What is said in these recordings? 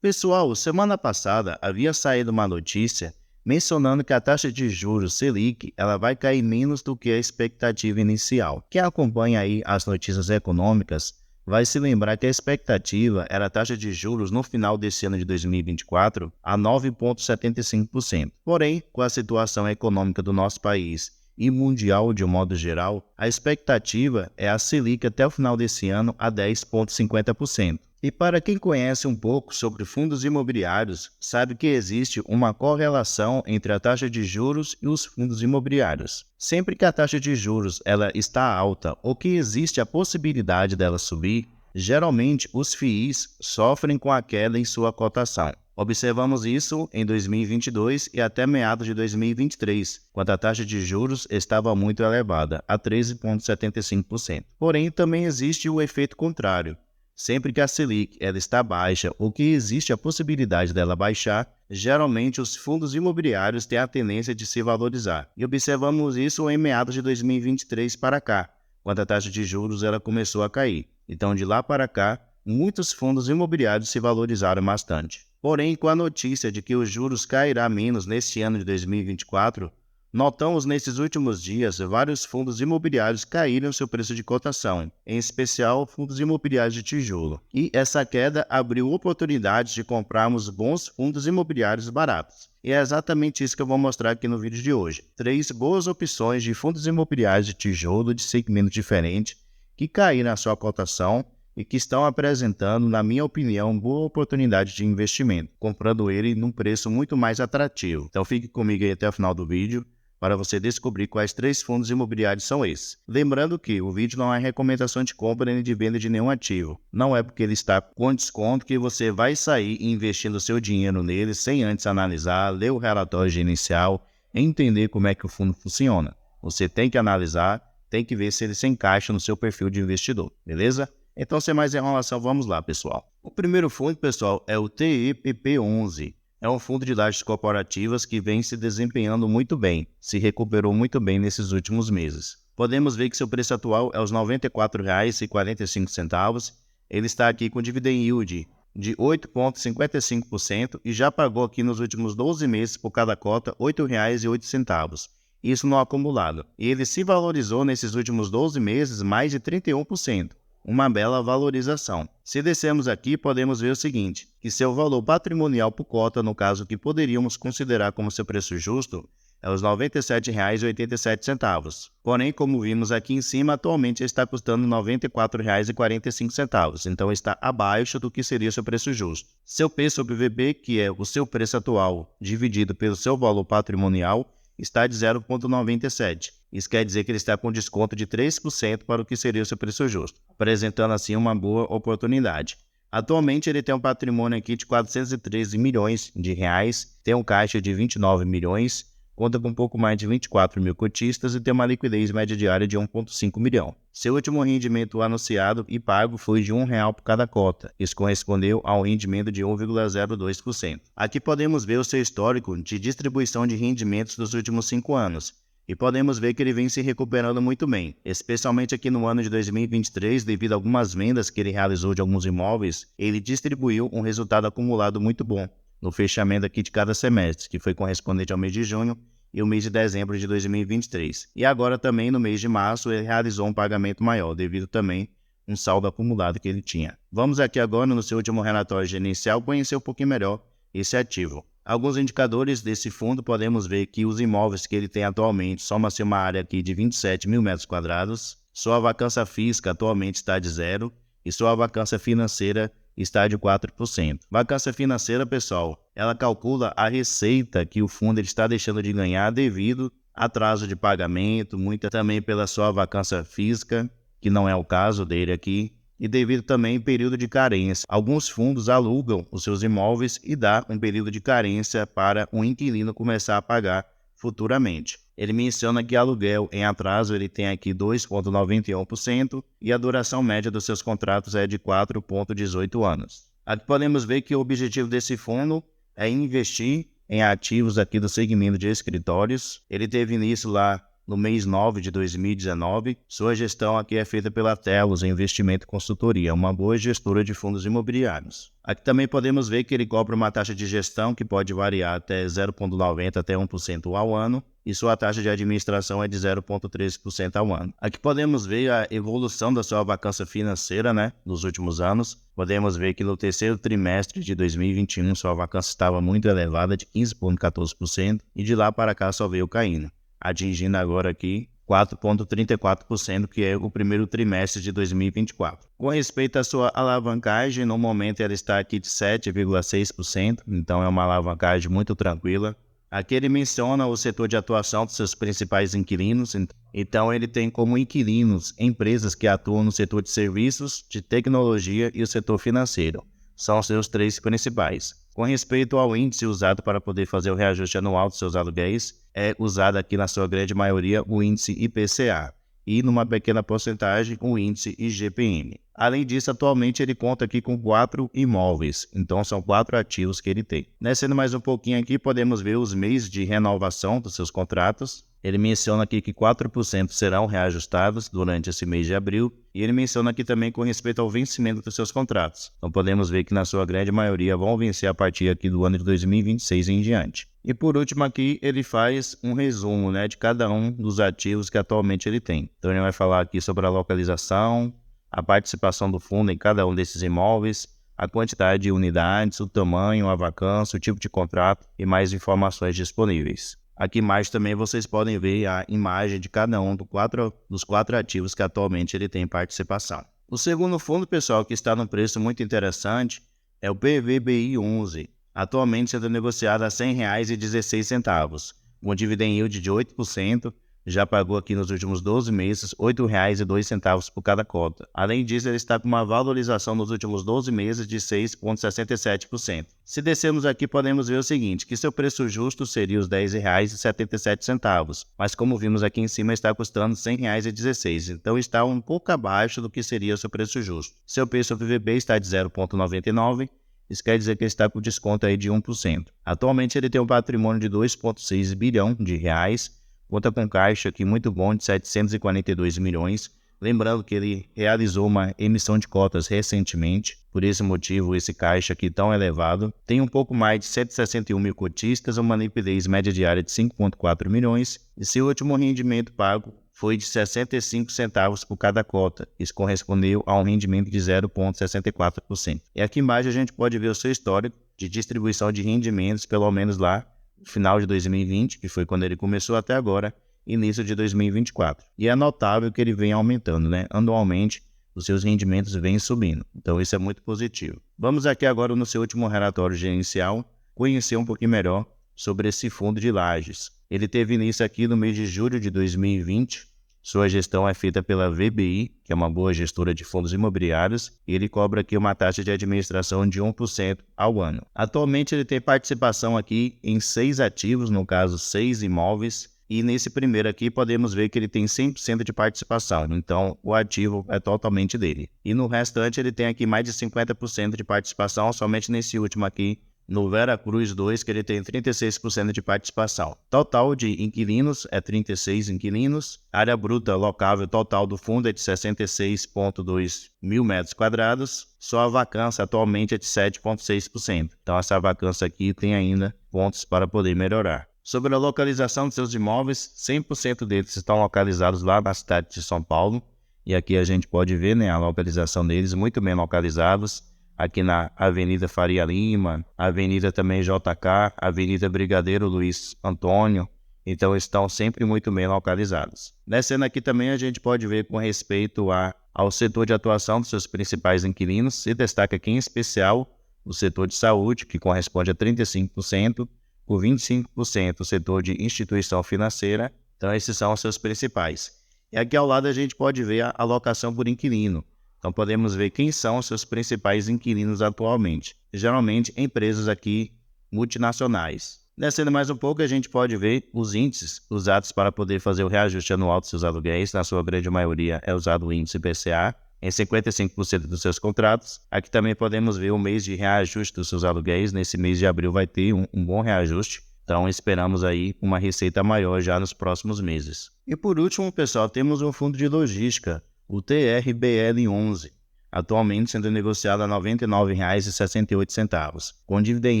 Pessoal, semana passada havia saído uma notícia mencionando que a taxa de juros Selic ela vai cair menos do que a expectativa inicial. Quem acompanha aí as notícias econômicas vai se lembrar que a expectativa era a taxa de juros no final desse ano de 2024 a 9,75%. Porém, com a situação econômica do nosso país e mundial de um modo geral, a expectativa é a Selic até o final desse ano a 10,50%. E para quem conhece um pouco sobre fundos imobiliários, sabe que existe uma correlação entre a taxa de juros e os fundos imobiliários. Sempre que a taxa de juros ela está alta ou que existe a possibilidade dela subir, geralmente os FIIs sofrem com a queda em sua cotação. Observamos isso em 2022 e até meados de 2023, quando a taxa de juros estava muito elevada, a 13,75%. Porém, também existe o efeito contrário. Sempre que a Selic ela está baixa ou que existe a possibilidade dela baixar, geralmente os fundos imobiliários têm a tendência de se valorizar. E observamos isso em meados de 2023 para cá, quando a taxa de juros ela começou a cair. Então, de lá para cá, muitos fundos imobiliários se valorizaram bastante. Porém, com a notícia de que os juros cairá menos neste ano de 2024, notamos nesses últimos dias vários fundos imobiliários caírem seu preço de cotação, em especial fundos imobiliários de tijolo. E essa queda abriu oportunidades de comprarmos bons fundos imobiliários baratos. E é exatamente isso que eu vou mostrar aqui no vídeo de hoje. 3 boas opções de fundos imobiliários de tijolo de segmentos diferentes que caíram a sua cotação e que estão apresentando, na minha opinião, boa oportunidade de investimento, comprando ele num preço muito mais atrativo. Então fique comigo aí até o final do vídeo para você descobrir quais 3 fundos imobiliários são esses. Lembrando que o vídeo não é recomendação de compra nem de venda de nenhum ativo. Não é porque ele está com desconto que você vai sair investindo seu dinheiro nele sem antes analisar, ler o relatório gerencial, entender como é que o fundo funciona. Você tem que analisar, tem que ver se ele se encaixa no seu perfil de investidor, beleza? Então, sem mais enrolação, vamos lá, pessoal. O primeiro fundo, pessoal, é o TEPP11. É um fundo de lajes corporativas que vem se desempenhando muito bem, se recuperou muito bem nesses últimos meses. Podemos ver que seu preço atual é os R$ 94,45. Ele está aqui com dividend yield de 8,55% e já pagou aqui nos últimos 12 meses por cada cota R$ 8,08. Isso no acumulado. E ele se valorizou nesses últimos 12 meses mais de 31%. Uma bela valorização. Se descermos aqui, podemos ver o seguinte, que seu valor patrimonial por cota, no caso que poderíamos considerar como seu preço justo, é os R$ 97,87. Porém, como vimos aqui em cima, atualmente está custando R$ 94,45, então está abaixo do que seria seu preço justo. Seu P sobre VP, que é o seu preço atual dividido pelo seu valor patrimonial, está de 0,97. Isso quer dizer que ele está com desconto de 3% para o que seria o seu preço justo, apresentando assim uma boa oportunidade. Atualmente ele tem um patrimônio aqui de 413 milhões de reais, tem um caixa de 29 milhões, conta com um pouco mais de 24 mil cotistas e tem uma liquidez média diária de 1,5 milhão. Seu último rendimento anunciado e pago foi de R$ 1,00 por cada cota. Isso correspondeu a um rendimento de 1,02%. Aqui podemos ver o seu histórico de distribuição de rendimentos dos últimos 5 anos. E podemos ver que ele vem se recuperando muito bem, especialmente aqui no ano de 2023, devido a algumas vendas que ele realizou de alguns imóveis, ele distribuiu um resultado acumulado muito bom no fechamento aqui de cada semestre, que foi correspondente ao mês de junho e o mês de dezembro de 2023. E agora também no mês de março ele realizou um pagamento maior, devido também a um saldo acumulado que ele tinha. Vamos aqui agora no seu último relatório gerencial conhecer um pouquinho melhor esse ativo. Alguns indicadores desse fundo, podemos ver que os imóveis que ele tem atualmente soma-se uma área aqui de 27 mil metros quadrados, sua vacância física atualmente está de 0 e sua vacância financeira está de 4%. Vacância financeira, pessoal, ela calcula a receita que o fundo ele está deixando de ganhar devido a atraso de pagamento, muita também pela sua vacância física, que não é o caso dele aqui, e devido também ao período de carência. Alguns fundos alugam os seus imóveis e dá um período de carência para o inquilino começar a pagar futuramente. Ele menciona que aluguel em atraso ele tem aqui 2,91% e a duração média dos seus contratos é de 4,18 anos. Aqui podemos ver que o objetivo desse fundo é investir em ativos aqui do segmento de escritórios. Ele teve início lá no mês 9 de 2019. Sua gestão aqui é feita pela Telos Investimento e Consultoria, uma boa gestora de fundos imobiliários. Aqui também podemos ver que ele cobra uma taxa de gestão que pode variar até 0,90% até 1% ao ano, e sua taxa de administração é de 0,13% ao ano. Aqui podemos ver a evolução da sua alavancagem financeira, nos últimos anos. Podemos ver que no terceiro trimestre de 2021 sua alavancagem estava muito elevada, de 15,14%, e de lá para cá só veio caindo, atingindo agora aqui 4,34%, que é o primeiro trimestre de 2024. Com respeito à sua alavancagem, no momento ela está aqui de 7,6%, então é uma alavancagem muito tranquila. Aqui ele menciona o setor de atuação dos seus principais inquilinos, então ele tem como inquilinos empresas que atuam no setor de serviços, de tecnologia e o setor financeiro. São os seus três principais. Com respeito ao índice usado para poder fazer o reajuste anual dos seus aluguéis, é usado aqui na sua grande maioria o índice IPCA e numa pequena porcentagem o índice IGPM. Além disso, atualmente ele conta aqui com 4 imóveis, então são 4 ativos que ele tem. Descendo mais um pouquinho aqui, podemos ver os meses de renovação dos seus contratos. Ele menciona aqui que 4% serão reajustados durante esse mês de abril, e ele menciona aqui também com respeito ao vencimento dos seus contratos. Então podemos ver que na sua grande maioria vão vencer a partir aqui do ano de 2026 em diante. E por último aqui ele faz um resumo de cada um dos ativos que atualmente ele tem. Então ele vai falar aqui sobre a localização, a participação do fundo em cada um desses imóveis, a quantidade de unidades, o tamanho, a vacância, o tipo de contrato e mais informações disponíveis. Aqui embaixo também vocês podem ver a imagem de cada um dos quatro ativos que atualmente ele tem participação. O segundo fundo, pessoal, que está num preço muito interessante é o PVBI 11, atualmente sendo negociado a R$ 100,16, com dividend yield de 8%, já pagou aqui nos últimos 12 meses R$ 8,02 por cada cota. Além disso, ele está com uma valorização nos últimos 12 meses de 6,67%. Se descermos aqui, podemos ver o seguinte, que seu preço justo seria os R$ 10,77, mas como vimos aqui em cima, está custando R$ 100,16, então está um pouco abaixo do que seria o seu preço justo. Seu preço VVB está de 0,99%, isso quer dizer que ele está com desconto aí de 1%. Atualmente ele tem um patrimônio de 2,6 bilhão de reais, conta com caixa aqui muito bom de 742 milhões. Lembrando que ele realizou uma emissão de cotas recentemente, por esse motivo esse caixa aqui tão elevado. Tem um pouco mais de 161 mil cotistas, uma liquidez média diária de 5,4 milhões e seu último rendimento pago foi de 65 centavos por cada cota. Isso correspondeu a um rendimento de 0,64%. E aqui embaixo a gente pode ver o seu histórico de distribuição de rendimentos, pelo menos lá no final de 2020, que foi quando ele começou, até agora, início de 2024. E é notável que ele vem aumentando, anualmente os seus rendimentos vêm subindo. Então isso é muito positivo. Vamos aqui agora no seu último relatório gerencial, conhecer um pouquinho melhor sobre esse fundo de lajes. Ele teve início aqui no mês de julho de 2020. Sua gestão é feita pela VBI, que é uma boa gestora de fundos imobiliários, e ele cobra aqui uma taxa de administração de 1% ao ano. Atualmente ele tem participação aqui em 6 ativos, no caso 6 imóveis, e nesse primeiro aqui podemos ver que ele tem 100% de participação, então o ativo é totalmente dele. E no restante ele tem aqui mais de 50% de participação, somente nesse último aqui, no Veracruz 2, que ele tem 36% de participação. Total de inquilinos é 36 inquilinos. Área bruta locável total do fundo é de 66,2 mil metros quadrados. Só a vacância atualmente é de 7,6%. Então essa vacância aqui tem ainda pontos para poder melhorar. Sobre a localização de seus imóveis, 100% deles estão localizados lá na cidade de São Paulo. E aqui a gente pode ver a localização deles muito bem localizados. Aqui na Avenida Faria Lima, Avenida também JK, Avenida Brigadeiro Luiz Antônio, então estão sempre muito bem localizados. Descendo aqui também a gente pode ver com respeito ao setor de atuação dos seus principais inquilinos, se destaca aqui em especial o setor de saúde, que corresponde a 35%, por 25% o setor de instituição financeira, então esses são os seus principais. E aqui ao lado a gente pode ver a alocação por inquilino. Então podemos ver quem são os seus principais inquilinos atualmente. Geralmente empresas aqui multinacionais. Descendo mais um pouco, a gente pode ver os índices usados para poder fazer o reajuste anual dos seus aluguéis. Na sua grande maioria é usado o índice IPCA em 55% dos seus contratos. Aqui também podemos ver o mês de reajuste dos seus aluguéis. Nesse mês de abril vai ter um bom reajuste. Então esperamos aí uma receita maior já nos próximos meses. E por último, pessoal, temos um fundo de logística, o TRBL11, atualmente sendo negociado a R$ 99,68, com dividend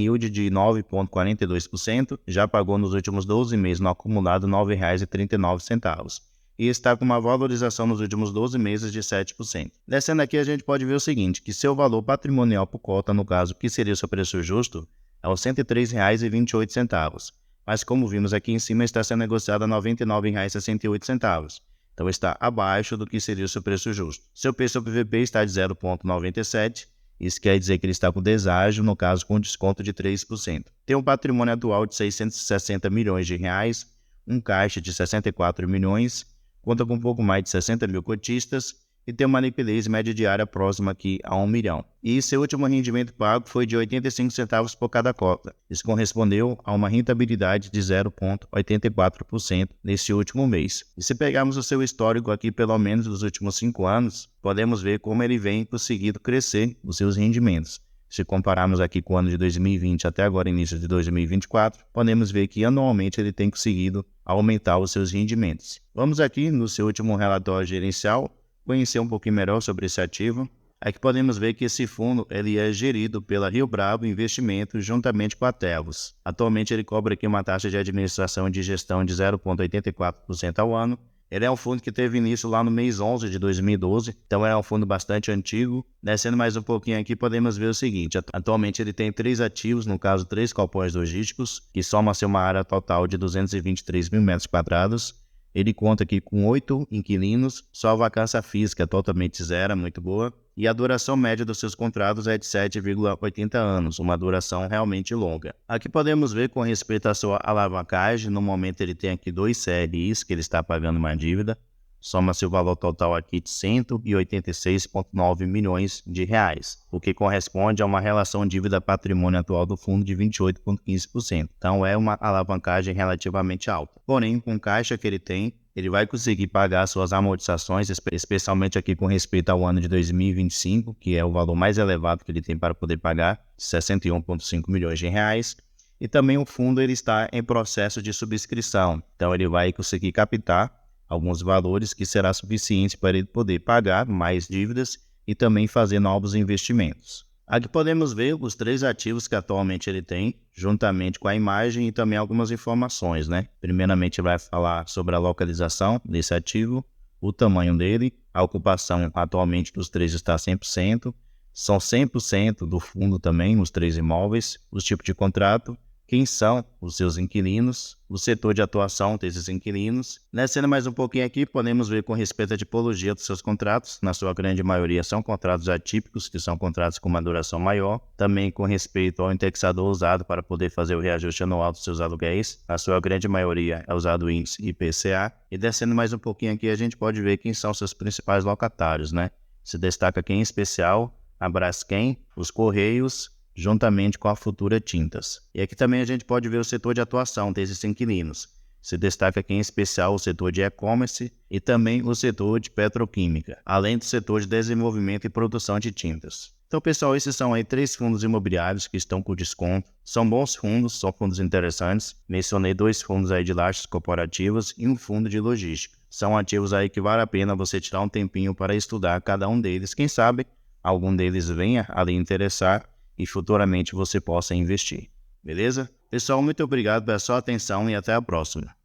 yield de 9,42%, já pagou nos últimos 12 meses no acumulado R$ 9,39. E está com uma valorização nos últimos 12 meses de 7%. Descendo aqui, a gente pode ver o seguinte, que seu valor patrimonial por cota, no caso, que seria o seu preço justo, é os R$ 103,28, mas como vimos aqui em cima, está sendo negociado a R$ 99,68, então está abaixo do que seria o seu preço justo. Seu P sobre VP está de 0,97, isso quer dizer que ele está com deságio, no caso com desconto de 3%. Tem um patrimônio atual de R$ 660 milhões, um caixa de 64 milhões, conta com um pouco mais de 60 mil cotistas e tem uma liquidez média diária próxima aqui a 1 milhão. E seu último rendimento pago foi de 85 centavos por cada cota. Isso correspondeu a uma rentabilidade de 0,84% nesse último mês. E se pegarmos o seu histórico aqui, pelo menos dos últimos 5 anos, podemos ver como ele vem conseguindo crescer os seus rendimentos. Se compararmos aqui com o ano de 2020 até agora, início de 2024, podemos ver que anualmente ele tem conseguido aumentar os seus rendimentos. Vamos aqui no seu último relatório gerencial, conhecer um pouquinho melhor sobre esse ativo. Aqui podemos ver que esse fundo ele é gerido pela Rio Bravo Investimentos juntamente com a Telus. Atualmente ele cobra aqui uma taxa de administração e de gestão de 0,84% ao ano. Ele é um fundo que teve início lá no mês 11 de 2012, então é um fundo bastante antigo. Descendo mais um pouquinho aqui, podemos ver o seguinte, atualmente ele tem 3 ativos, no caso 3 galpões logísticos, que somam-se uma área total de 223 mil metros quadrados. Ele conta aqui com 8 inquilinos, só a vacância física é totalmente zero, muito boa. E a duração média dos seus contratos é de 7,80 anos, uma duração realmente longa. Aqui podemos ver com respeito à sua alavancagem, no momento ele tem aqui 2 CRIs que ele está pagando uma dívida, soma-se o valor total aqui de 186,9 milhões de reais, o que corresponde a uma relação dívida patrimônio atual do fundo de 28,15%. Então é uma alavancagem relativamente alta. Porém, com o caixa que ele tem, ele vai conseguir pagar suas amortizações, especialmente aqui com respeito ao ano de 2025, que é o valor mais elevado que ele tem para poder pagar, 61,5 milhões de reais. E também o fundo ele está em processo de subscrição, então ele vai conseguir captar alguns valores que será suficiente para ele poder pagar mais dívidas e também fazer novos investimentos. Aqui podemos ver os 3 ativos que atualmente ele tem, juntamente com a imagem e também algumas informações, né? Primeiramente vai falar sobre a localização desse ativo, o tamanho dele, a ocupação atualmente dos 3 está 100%, são 100% do fundo também, os 3 imóveis, os tipos de contrato, quem são os seus inquilinos, o setor de atuação desses inquilinos. Descendo mais um pouquinho aqui, podemos ver com respeito à tipologia dos seus contratos. Na sua grande maioria são contratos atípicos, que são contratos com uma duração maior. Também com respeito ao indexador usado para poder fazer o reajuste anual dos seus aluguéis. Na sua grande maioria é usado o índice IPCA. E descendo mais um pouquinho aqui, a gente pode ver quem são seus principais locatários, né? Se destaca aqui em especial a Braskem, os Correios, juntamente com a Futura Tintas. E aqui também a gente pode ver o setor de atuação desses inquilinos. Se destaca aqui em especial o setor de e-commerce e também o setor de petroquímica, além do setor de desenvolvimento e produção de tintas. Então, pessoal, esses são aí 3 fundos imobiliários que estão com desconto. São bons fundos, são fundos interessantes. Mencionei 2 fundos aí de lajes corporativas e um fundo de logística. São ativos aí que vale a pena você tirar um tempinho para estudar cada um deles. Quem sabe algum deles venha a lhe interessar e futuramente você possa investir. Beleza? Pessoal, muito obrigado pela sua atenção e até a próxima.